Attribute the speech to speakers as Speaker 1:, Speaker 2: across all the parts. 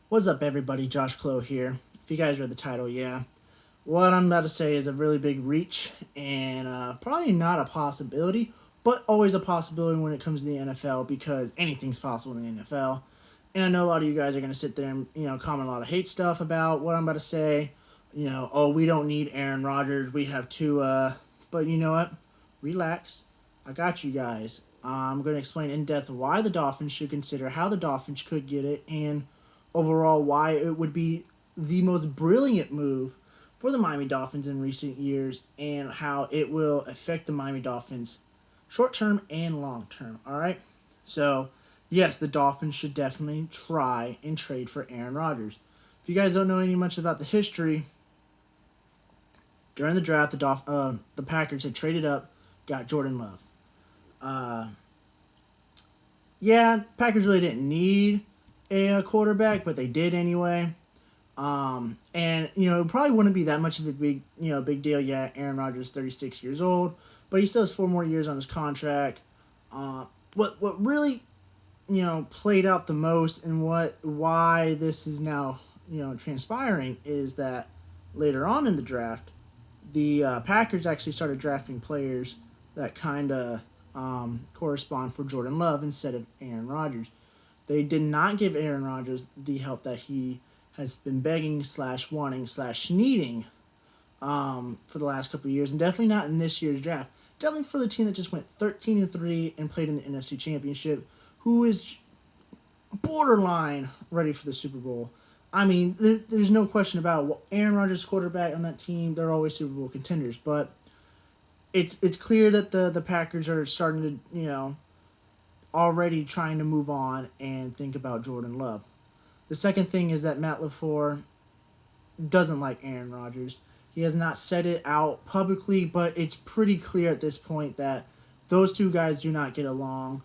Speaker 1: What's up, everybody? Josh Clow here. If you guys read the title, yeah. What I'm about to say is a really big reach and probably not a possibility, but always a possibility when it comes to the NFL because anything's possible in the NFL. And I know a lot of you guys are going to sit there and comment a lot of hate stuff about what I'm about to say. Oh, we don't need Aaron Rodgers. We have Tua. But you know what? Relax. I got you guys. I'm going to explain in depth why the Dolphins should consider how the Dolphins could get it and overall why it would be the most brilliant move for the Miami Dolphins in recent years and how it will affect the Miami Dolphins short term and long term. All right. So, yes, the Dolphins should definitely try and trade for Aaron Rodgers. If you guys don't know any much about the history, during the draft, the Packers had traded up, got Jordan Love. Uh, yeah, Packers really didn't need a quarterback, but they did anyway. And it probably wouldn't be that much of a big deal. Yeah, Aaron Rodgers is 36 years old, but he still has 4 more years on his contract. What really played out the most and why this is now transpiring is that later on in the draft, the Packers actually started drafting players that kind of correspond for Jordan Love instead of Aaron Rodgers. They did not give Aaron Rodgers the help that he has been begging slash wanting slash needing for the last couple of years, and definitely not in this year's draft. Definitely for the team that just went 13-3 and played in the NFC Championship, who is borderline ready for the Super Bowl. I mean, there's no question about Aaron Rodgers quarterback on that team. They're always Super Bowl contenders, but it's clear that the Packers are starting to already trying to move on and think about Jordan Love. The second thing is that Matt LaFleur doesn't like Aaron Rodgers. He has not said it out publicly, but it's pretty clear at this point that those two guys do not get along,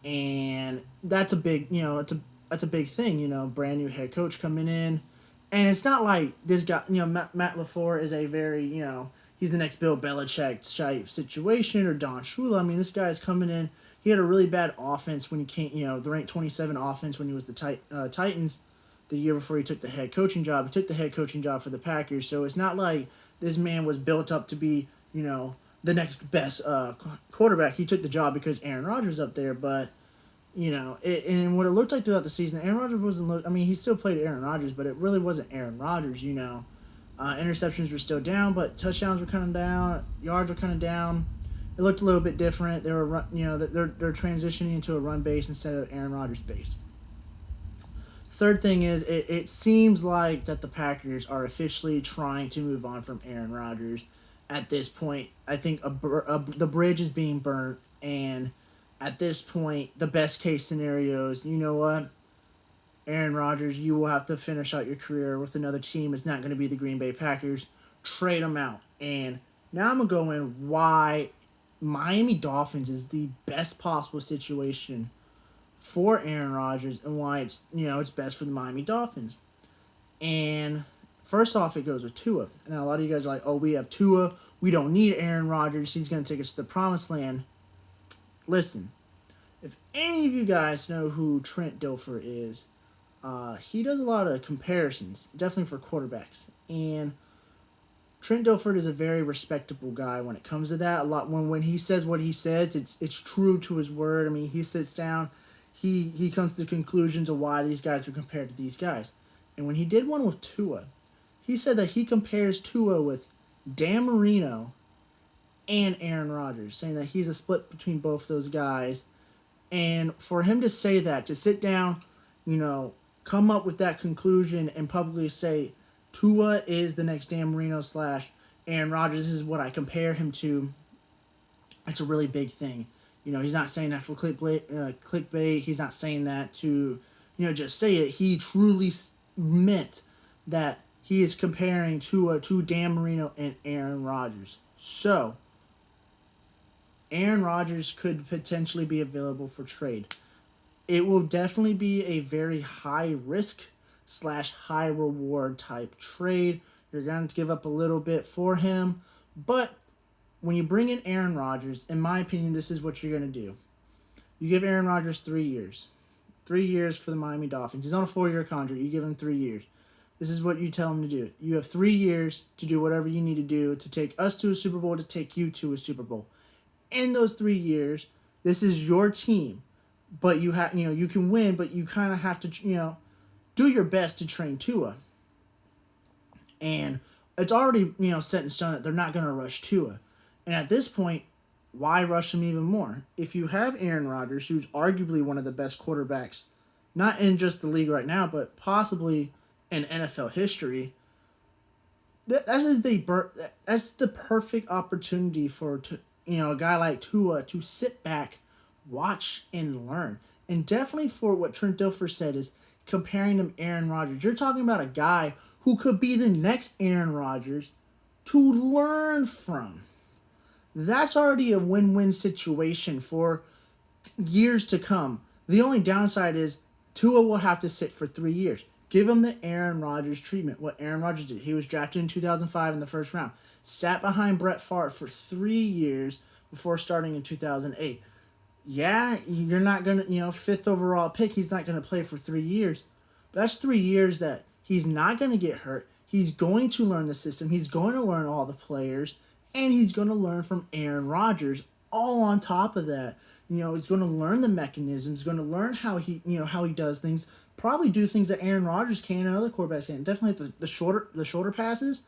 Speaker 1: and that's a big, that's a big thing. Brand new head coach coming in, and it's not like this guy. Matt LaFleur is a very, he's the next Bill Belichick type situation or Don Shula. I mean, this guy is coming in. He had a really bad offense when he came, the ranked 27 offense when he was the Titans the year before he took the head coaching job. He took the head coaching job for the Packers, so it's not like this man was built up to be, the next best quarterback. He took the job because Aaron Rodgers up there, but and what it looked like throughout the season, Aaron Rodgers wasn't. I mean, he still played Aaron Rodgers, but it really wasn't Aaron Rodgers. Interceptions were still down, but touchdowns were kind of down. Yards were kind of down. It looked a little bit different. They were, they're transitioning into a run base instead of Aaron Rodgers base. Third thing is, it seems like that the Packers are officially trying to move on from Aaron Rodgers. At this point, I think the bridge is being burnt, and at this point, the best case scenario is, you know what, Aaron Rodgers, you will have to finish out your career with another team. It's not going to be the Green Bay Packers. Trade them out. And now I'm going to go in why Miami Dolphins is the best possible situation for Aaron Rodgers and why it's best for the Miami Dolphins. And first off, it goes with Tua. Now, a lot of you guys are like, oh, we have Tua. We don't need Aaron Rodgers. He's going to take us to the promised land. Listen, if any of you guys know who Trent Dilfer is, he does a lot of comparisons, definitely for quarterbacks. And Trent Dilfer is a very respectable guy when it comes to that. A lot when he says what he says, it's true to his word. I mean, he sits down, he comes to the conclusions of why these guys are compared to these guys. And when he did one with Tua, he said that he compares Tua with Dan Marino and Aaron Rodgers, saying that he's a split between both those guys. And for him to say that, to sit down, come up with that conclusion and publicly say Tua is the next Dan Marino slash Aaron Rodgers, this is what I compare him to, it's a really big thing. He's not saying that for clickbait. He's not saying that to, just say it. He truly meant that he is comparing Tua to Dan Marino and Aaron Rodgers. So, Aaron Rodgers could potentially be available for trade. It will definitely be a very high risk slash high reward type trade. You're going to give up a little bit for him. But when you bring in Aaron Rodgers, in my opinion, this is what you're going to do. You give Aaron Rodgers 3 years. 3 years for the Miami Dolphins. He's on a 4-year contract. You give him 3 years. This is what you tell him to do. You have 3 years to do whatever you need to do to take us to a Super Bowl, to take you to a Super Bowl. In those 3 years, this is your team, but you can win, but you kind of have to do your best to train Tua. And it's already set in stone that they're not going to rush Tua. And at this point, why rush him even more? If you have Aaron Rodgers, who's arguably one of the best quarterbacks, not in just the league right now, but possibly in NFL history, that's the perfect opportunity for a guy like Tua to sit back, watch, and learn. And definitely for what Trent Dilfer said is comparing him to Aaron Rodgers. You're talking about a guy who could be the next Aaron Rodgers to learn from. That's already a win-win situation for years to come. The only downside is Tua will have to sit for 3 years. Give him the Aaron Rodgers treatment. What Aaron Rodgers did. He was drafted in 2005 in the first round. Sat behind Brett Favre for 3 years before starting in 2008. Yeah, you're not going to, 5th overall pick. He's not going to play for 3 years. But that's 3 years that he's not going to get hurt. He's going to learn the system. He's going to learn all the players. And he's going to learn from Aaron Rodgers. All on top of that, he's going to learn the mechanisms. Going to learn how he does things. Probably do things that Aaron Rodgers can and other quarterbacks can. Definitely the shorter passes,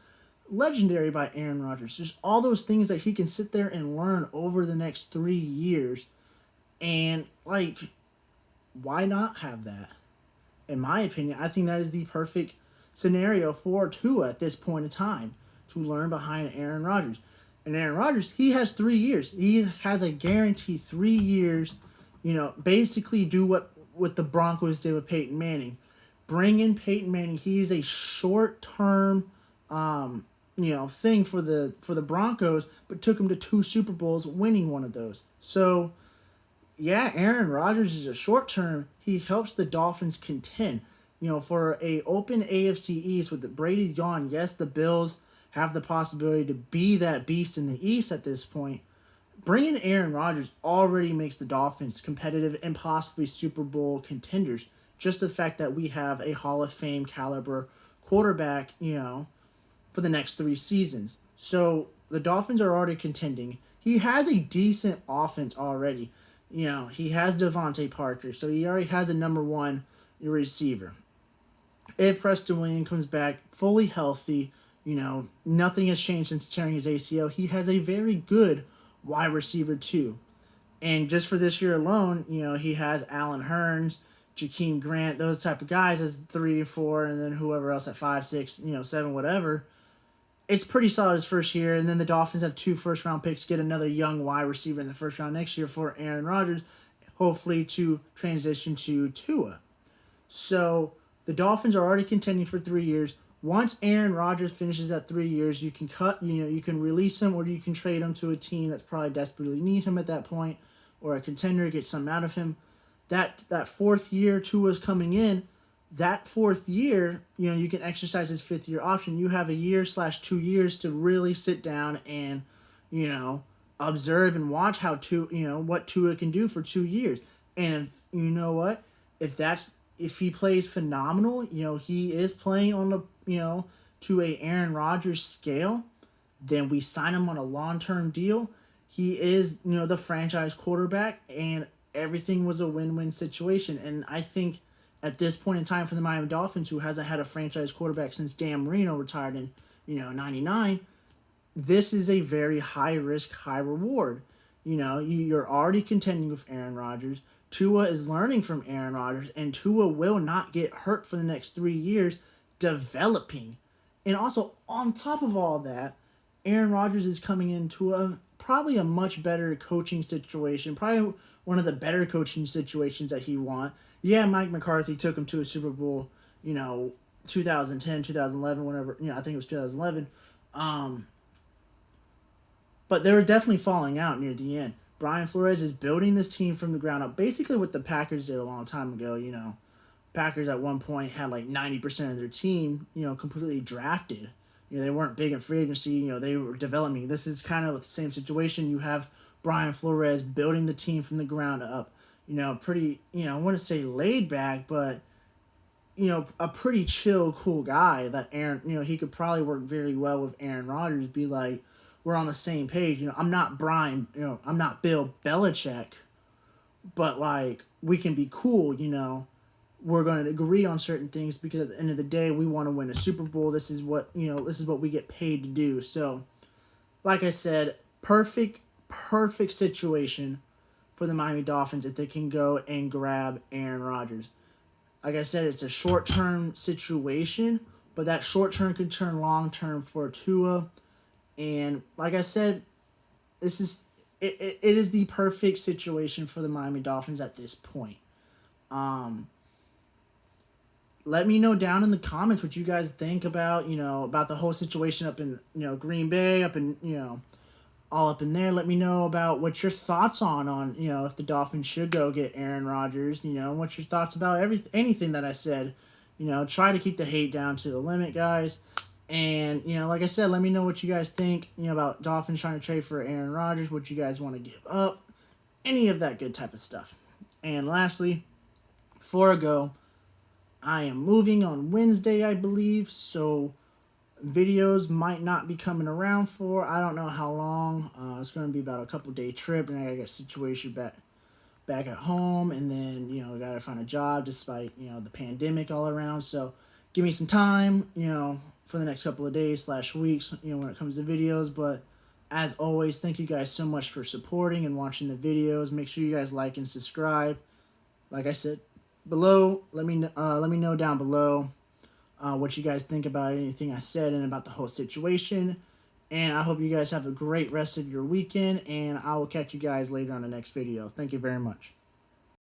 Speaker 1: legendary by Aaron Rodgers. There's all those things that he can sit there and learn over the next 3 years. And why not have that? In my opinion, I think that is the perfect scenario for Tua at this point in time to learn behind Aaron Rodgers. And Aaron Rodgers, he has 3 years. He has a guaranteed 3 years, basically do what the Broncos did with Peyton Manning. Bring in Peyton Manning. He's a short-term, thing for the Broncos, but took him to 2 Super Bowls, winning one of those. So, yeah, Aaron Rodgers is a short-term. He helps the Dolphins contend. For a open AFC East with Brady gone, yes, the Bills have the possibility to be that beast in the East at this point. Bringing Aaron Rodgers already makes the Dolphins competitive and possibly Super Bowl contenders. Just the fact that we have a Hall of Fame caliber quarterback, for the next 3 seasons. So the Dolphins are already contending. He has a decent offense already. He has Devontae Parker, so he already has a number 1 receiver. If Preston Williams comes back fully healthy, nothing has changed since tearing his ACL. He has a very good wide receiver too. And just for this year alone, he has Allen Hurns, Jakeem Grant, those type of guys as 3 and 4, and then whoever else at 5, 6, 7, whatever. It's pretty solid his first year, and then the Dolphins have 2 first-round picks, get another young wide receiver in the first round next year for Aaron Rodgers, hopefully to transition to Tua. So the Dolphins are already contending for 3 years. Once Aaron Rodgers finishes that 3 years, you can you can release him, or you can trade him to a team that's probably desperately need him at that point, or a contender, get something out of him. That 4th year Tua's coming in, that 4th year, you can exercise his 5th year option. You have a year/2 years to really sit down and, observe and watch how what Tua can do for 2 years. And if he plays phenomenal, he is playing on the, to a Aaron Rodgers scale, then we sign him on a long-term deal. He is, the franchise quarterback, and everything was a win-win situation. And I think at this point in time for the Miami Dolphins, who hasn't had a franchise quarterback since Dan Marino retired in, 99, this is a very high-risk, high-reward. You're already contending with Aaron Rodgers. Tua is learning from Aaron Rodgers, and Tua will not get hurt for the next 3 years developing. And also, on top of all that, Aaron Rodgers is coming into probably a much better coaching situation, probably one of the better coaching situations that he want. Yeah, Mike McCarthy took him to a Super Bowl, 2010, 2011, whenever, I think it was 2011. But they were definitely falling out near the end. Brian Flores is building this team from the ground up, basically what the Packers did a long time ago. Packers at one point had 90% of their team, completely drafted. They weren't big in free agency. They were developing. This is kind of the same situation. You have Brian Flores building the team from the ground up. pretty, I wouldn't say laid back, but a pretty chill, cool guy that Aaron, he could probably work very well with Aaron Rodgers. Be like, we're on the same page. I'm not Brian, I'm not Bill Belichick, but like we can be cool. We're going to agree on certain things because at the end of the day, we want to win a Super Bowl. This is what we get paid to do. So, like I said, perfect situation for the Miami Dolphins if they can go and grab Aaron Rodgers. Like I said, it's a short-term situation, but that short-term could turn long-term for Tua. And like I said, it is the perfect situation for the Miami Dolphins at this point. Let me know down in the comments what you guys think about, about the whole situation up in, Green Bay, up in, all up in there. Let me know about what your thoughts on, if the Dolphins should go get Aaron Rodgers, what's your thoughts about anything that I said. Try to keep the hate down to the limit, guys. And, like I said, let me know what you guys think, about Dolphins trying to trade for Aaron Rodgers, what you guys want to give up, any of that good type of stuff. And lastly, before I go, I am moving on Wednesday, I believe, so videos might not be coming around for, I don't know how long. It's going to be about a couple-day trip, and I got to get situation back at home, and then, I got to find a job despite, the pandemic all around. So give me some time, for the next couple of days / weeks, when it comes to videos. But as always, thank you guys so much for supporting and watching the videos. Make sure you guys like and subscribe. Like I said below, let me know down below what you guys think about anything I said and about the whole situation. And I hope you guys have a great rest of your weekend, and I will catch you guys later on the next video. Thank you very much.